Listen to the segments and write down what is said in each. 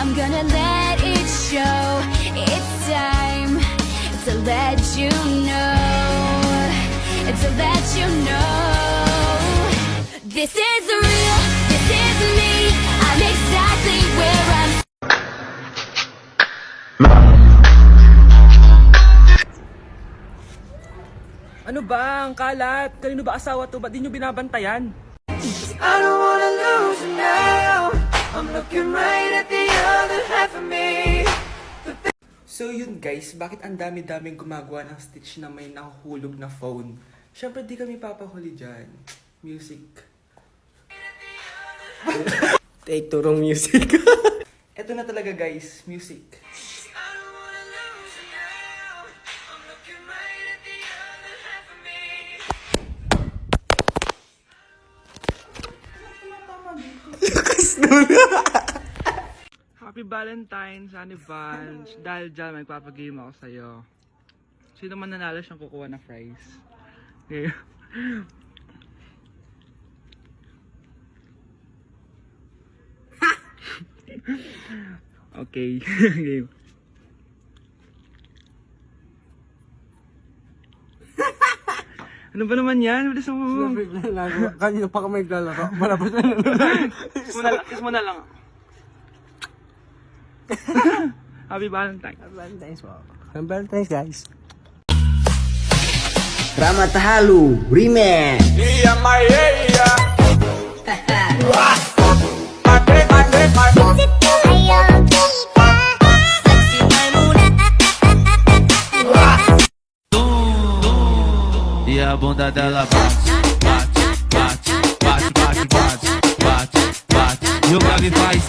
I'm gonna let it show. It's time to let you know. To let you know. This is real. This is me. I'm exactly where I'm. Ano ba ang kalat? Kanino ba asawa to? Ba't di nyo binabantayan? I don't wanna lose you now. I'm looking right at the other half of me. So yun guys, bakit ang dami-daming gumagawa ng stitch na may nahuhulog na phone? Siyempre di kami papahuli dyan. Music. Take turong music. Eto na talaga guys, music. Happy Valentine's, Honey Vans. Dahil dyan, magpapagame ako sa'yo. Sino man nanalo siyang kukuha na fries. Okay. Okay. Game. Ano ba naman yan? Bilis mo. Kanina pa kami naglalaro. Malabas na Kiss mo na lang. Happy Valentine's. Valentine's po. Happy Valentine's guys. Ramatahalu Remix. E a bunda dela bate, bate, bate, bate, bate, bate, bate, bate. E o grave faz.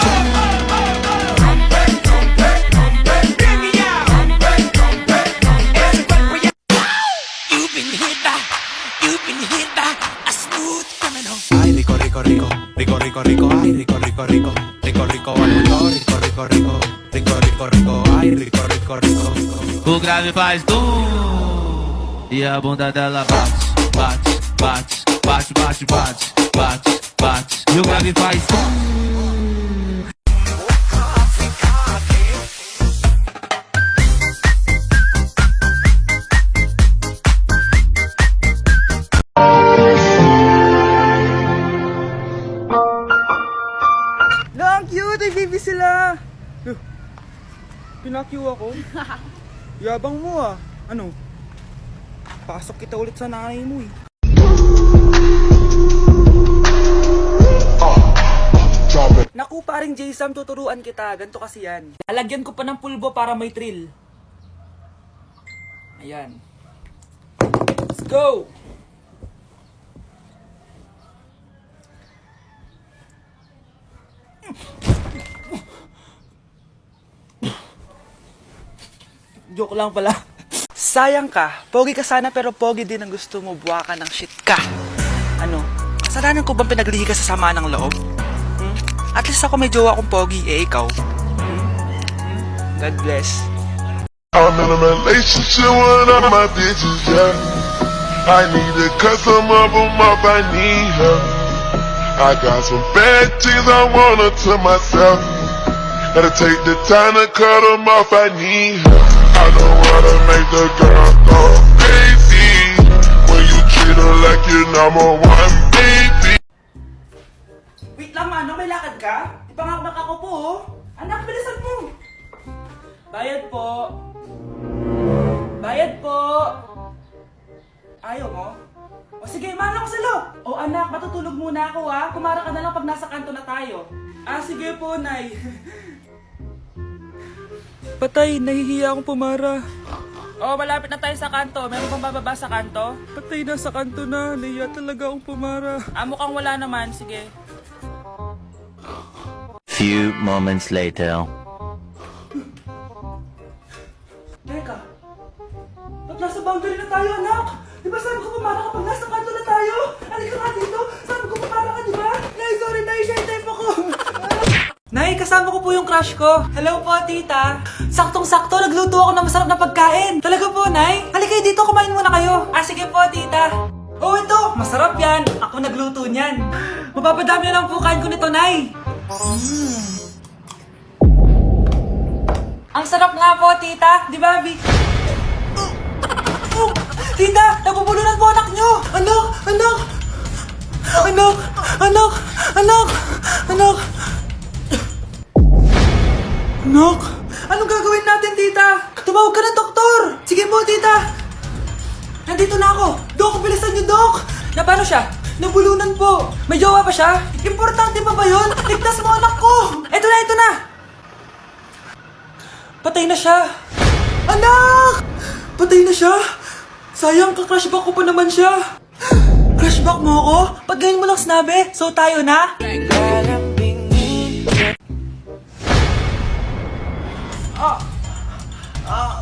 Ay, rico, rico, rico, rico, rico, rico, ay, rico, rico, rico, rico, rico, rico, rico, rico, rico, rico, rico, rico, ay, rico, rico, rico. O grave faz e a bunda dela bate, bate, bate, bate, bate, bate, bate, bate. E o grave faz. Ang cute! Ay, baby sila! Pinakyu ako. Yabang mo ah. Ano? Pasok kita ulit sa nanay mo eh. Naku, paring Jason, tuturuan kita. Ganto kasi yan. Lalagyan ko pa ng pulbo para may thrill. Ayan. Let's go! Joke lang pala. Sayang ka. Pogi ka sana pero pogi din ang gusto mo. Buwa ka ng shit ka. Ano? Kasalanan ko bang pinaglihi ka sa sama ng loob? At least ako may jowa kong pogi. Eh, ikaw? God bless. I'm in a relationship with all my bitches, yeah. I need to cut some of them off, I need her. I got some bad things I want her to myself. Gotta take the time to cut them off, I need her. I know how to make the girl go crazy when you treat her like you're number one, baby. Wait lang, Manong. May lakad ka? Ipangakmak ako po, oh. Anak, bilisan mo. Bayad po. Bayad po. Ayaw mo? O sige, Manong, salo. O anak, matutulog muna ako, ha. Kumara ka na lang pag nasa kanto na tayo. Ah, sige po, Nay. Patay, nahihiya akong pumara. Oh, malapit na tayo sa kanto. Meron bang bababa sa kanto? Patay na sa kanto na. Nahiya talaga akong pumara. Ah, mukhang wala naman. Sige. Few moments later. Teka. Ba't nasa boundary na tayo, anak? Di ba sabi ko pumara kapag nasa kanto na tayo? Halika nga dito. Sabi ko pumara ka, di ba? Nay, sorry, Nay. Share type ako. Nay, kasama ko po yung crush ko. Hello po, tita. Saktong-sakto, nagluto ako ng masarap na pagkain. Talaga po, Nay? Halika dito, kumain muna kayo. Ah, sige po, tita. Oh, ito, masarap yan. Ako nagluto niyan. Mapapadami na lang po kain ko nito, Nay. Ang sarap nga po, tita. Di ba, Vic? Tita, nabubulunan po anak nyo! Anak! Anak! Anak! Anak! Anak! Anak! Anak! Anong gagawin natin, tita? Tumawag ka ng doktor! Sige po, tita! Nandito na ako! Dok, bilisan niyo, Dok! Na paano siya? Nabulunan po! May jowa ba siya? Importante pa ba yun? Ligtas mo anak ko! Ito na, ito na! Patay na siya! Anak! Patay na siya! Sayang, ka-crushback ko pa naman siya! Crushback mo ako? Pag ganyan mo lang sinabi, so tayo na?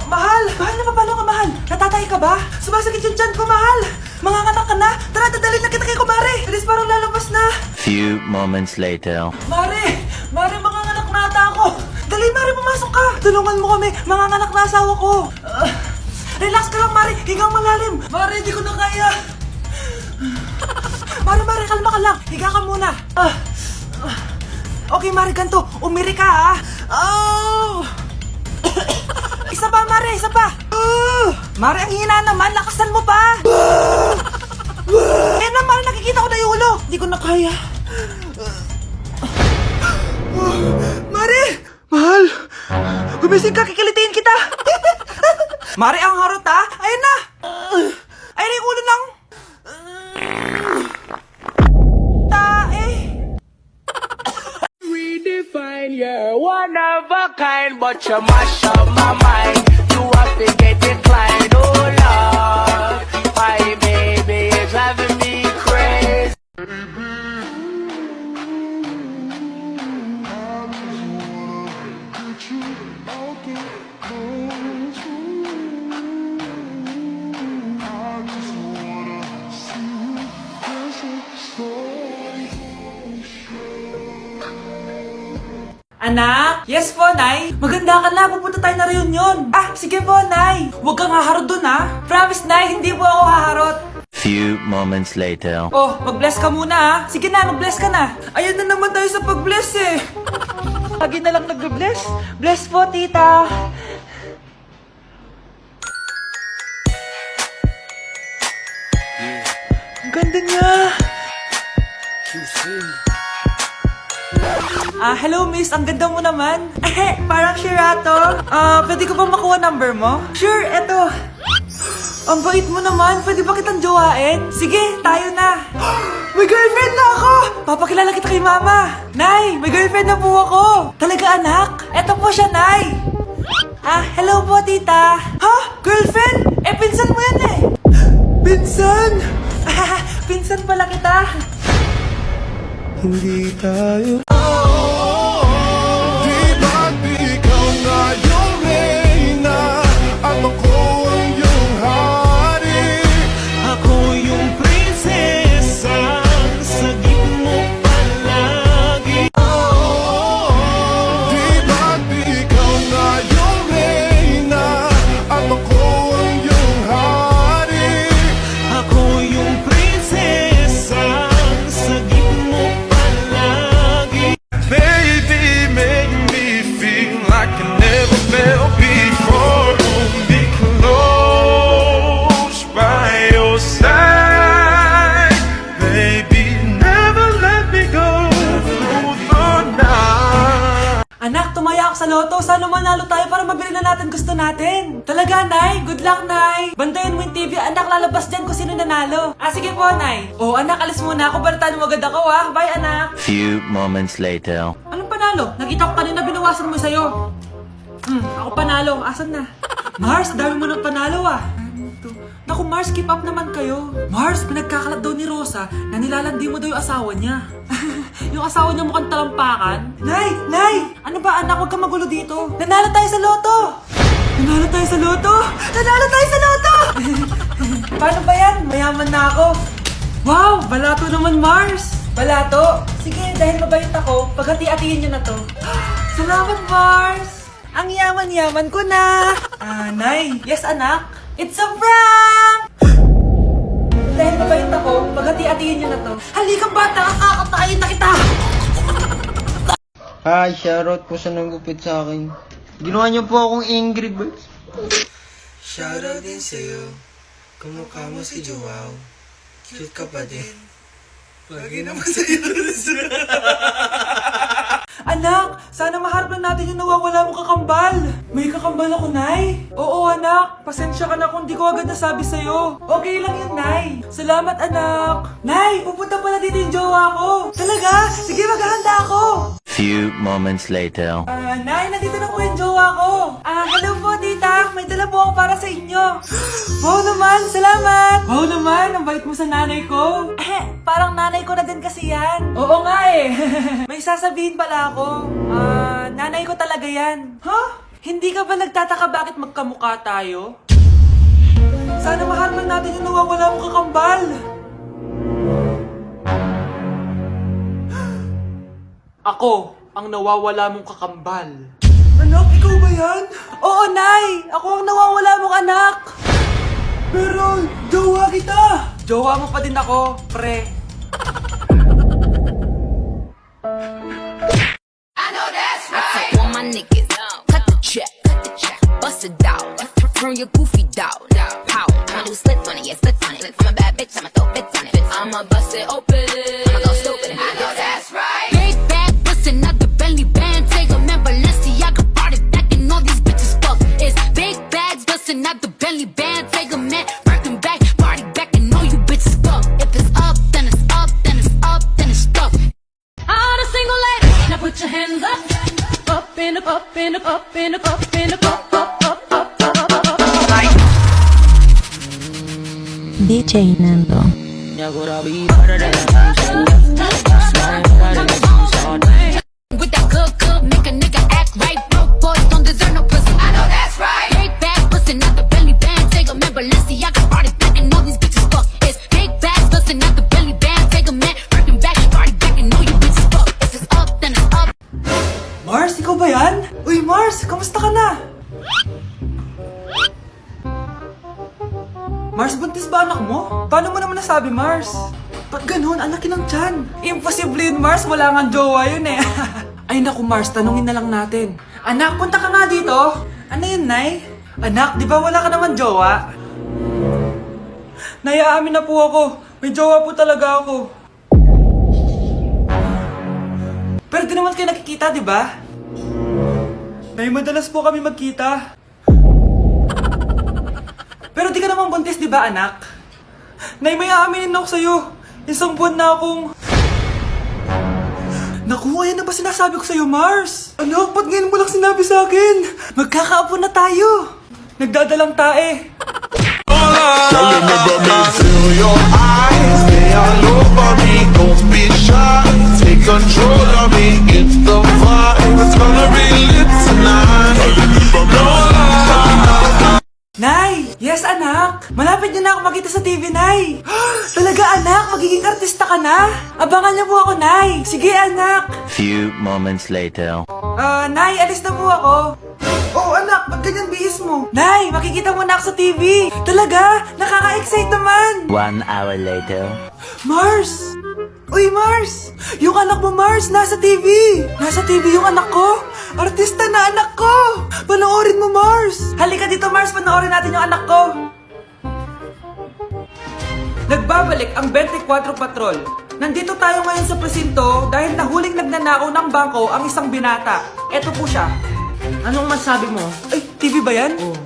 Mahal! Mahal na paano ka, mahal? Natatay ka ba? Sumasakit yung tiyan ko, mahal! Manganganak ka na? Tara, dadalhin na kita kay kumare! Alis parang lalabas na! Few moments later. Mare! Mare, manganganak na ata ako! Dali, Mare, pumasok ka! Tulungan mo kami! Manganganak na asawa ko! Relax ka lang, Mare! Higang malalim! Mare, di ko na kaya! Mare, kalma ka lang! Higa ka muna! Okay, Mare, ganito! Umiri ka, ha? Oh! Isa pa, Mare! Isa pa! Mare, ang hina naman! Lakasan mo pa! Eh na, Mare, nakikita ko na yung ulo! Di ko na kaya! Mare! Mahal! Gumising ka, kikilitiin kita! Mare, ang harot ha! Ayun na! Ayun na yung ulo ng... tae! Redefine, you're one of a kind, but you mash up my mind. You have to get declined, oh Lord. My baby is driving me crazy. Anak? Yes po, Nay. Maganda ka na. Pupunta tayo na reunion. Ah, sige po, Nay. Huwag kang haharot dun, ha? Promise, Nay. Hindi po ako haharot. Few moments later. Oh, mag-bless ka muna, ha? Sige na, mag-bless ka na. Ayun na naman tayo sa pag-bless, eh. Lagi na lang nag-bless. Bless po, tita. Ang ganda niya. Hello miss, ang ganda mo naman. Parang Shirato. Pwede ko ba makuha number mo? Sure, eto. Ang bait mo naman, pwede ba kitang jowain? Sige, tayo na. May girlfriend na ako! Papakilala kita kay mama. Nay, may girlfriend na po ako. Talaga anak? Eto po siya, Nay. Hello po tita. Ha? Girlfriend? Eh, pinsan mo yan eh. Pinsan? Pinsan pala kita. Hindi tayo. Sa loto, sana manalo tayo para mabili na natin gusto natin. Talaga, Nay? Good luck, Nay. Bantayan mo yung TV, anak, lalabas dyan kung sino nanalo. Sige po, Nay. Oh, anak, alis muna ako. Balitaan mo agad ako, ha? Bye, anak. Few moments later. Anong panalo? Nakita ko kanina binawasan mo sa'yo. Ako panalo. Asan na? Mars, dami mo ng panalo, ah. Naku, Mars, keep up naman kayo. Mars, pinagkakalat daw ni Rosa na nilalandi mo daw yung asawa niya. Yung asawa niya mukhang talampakan. Nay! Nay! Ano ba anak? Huwag kang magulo dito. Nanalo tayo sa loto! Nanalo tayo sa loto! Nanalo tayo sa loto! Paano ba yan? Mayaman na ako. Wow! Balato naman, Mars! Balato? Sige, dahil mabait ako, paghati-hatiin niyo na to. Salamat, Mars! Ang yaman-yaman ko na! Nay! Yes, anak? It's a prank! Dahil mabait ako, paghati-hatiin niyo na to. Halika bata, kakatayin na kita! Hi, shoutout po sa nagupit sa akin. Ginawa niyo po akong angry birds. Shoutout din sa'yo. Kumukha mo si Joao. Cute ka pa din. Lagi naman sa'yo. Anak, sana maharap na natin yung nawawala mong kakambal. May kakambal ako, Nay. Oo, anak. Pasensya ka na kung di ko agad nasabi sa'yo. Okay lang yun, Nay. Salamat, anak. Nay, pupunta pala dito yung jowa ko. Talaga? Sige, maghahanda ako. Few moments later. Nay, nandito na po yung jowa ko. Hello po, tita. May dala po ako para sa inyo. Wow naman, salamat. Wow naman, ang bait mo sa nanay ko. Parang nanay ko na din kasi yan. Oo nga eh. May sasabihin pala ako. Nanay ko talaga yan. Huh? Hindi ka ba nagtataka bakit magkamukha tayo? Sana maharap natin yung nawawala mong kakambal. Ako, ang nawawala mong kakambal. Anak, ikaw ba yan? Oo, Nay! Ako ang nawawala mong anak! Pero, jowa kita! Jowa mo pa din ako, pre. All my niggas, cut the check, bust it down, turn your goofy down. How? I'ma do splits on it, yeah, splits on it. I'm a bad bitch, I'ma throw bits on it. I'ma bust it open, I'ma go stupid. I know that's right. Big bag, bustin' out the belly band, take a man Balenciaga, brought it back, and all these bitches fuck. It's big bags, bustin' out the belly band, take a man, working back, party back, and all you bitches fuck. If it's up, then it's up, then it's up, then it's stuck. All the single ladies, now put your hands up. Up and up, up and up, up and up, up and up, up, up, up, up, up, up, up, up. DJ Nando. With that good, good, make a nigga act right. Broke boys don't deserve no pussy. I know that's right. Big bag, bustin' out the belly band. Take a man, Balenciaga, party back, and all these bitches fuck. It's big bags, bustin' out the belly band. Take a man, working back, party back, and all you bitches fuck. If it's up, then it's up. Mars, ikaw ba yan? Uy, Mars, kamusta ka na? Mars, buntis ba anak mo? Paano mo naman nasabi, Mars? Ba't ganun? Anakin ng tiyan. Imposible yun, Mars. Wala nga jowa yun eh. Ay naku, Mars, tanungin na lang natin. Anak, punta ka nga dito. Ano yun, Nay? Anak, di ba wala ka naman jowa? Nay, aamin na po ako. May jowa po talaga ako. Pero di naman kayo nakikita, di ba? Nay, madalas po kami magkita. Pero di ka naman buntis, di ba, anak? Nay, may aaminin ako sa'yo. Isang buwan na akong... Naku, ayan na ba sinasabi ko sa'yo, Mars? Anak, ba't ngayon mo lang sinabi sa akin? Magkakaapo na tayo. Nagdadalang tae. Girl, you never make feel your eyes. They all over me. Don't be shy. Take control of me. It's the vibe. It's gonna be lit tonight. No lie. Nay! Yes, anak! Malapit niyo na ako makita sa TV, Nay! Talaga, anak? Magiging artista ka na? Abangan niyo po ako, Nay! Sige, anak! Few moments later. Nay, alis na po ako. Oh, anak, ba't ganyan bihis mo? Nay, makikita mo na ako sa TV! Talaga? Nakaka-excite naman! 1 hour later. Mars! Uy, Mars! Yung anak mo, Mars, nasa TV! Nasa TV yung anak ko! Artista na anak ko! Panoorin mo, Mars! Halika dito, Mars, panoorin natin yung anak ko! Nagbabalik ang 24 Patrol. Nandito tayo ngayon sa presinto dahil nahuling nagnanakaw ng bangko ang isang binata. Eto po siya. Anong masabi mo? Ay, TV ba yan? Oo.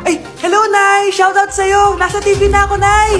Ay, hello, Nay! Shoutout sa'yo! Nasa TV na ako, Nay!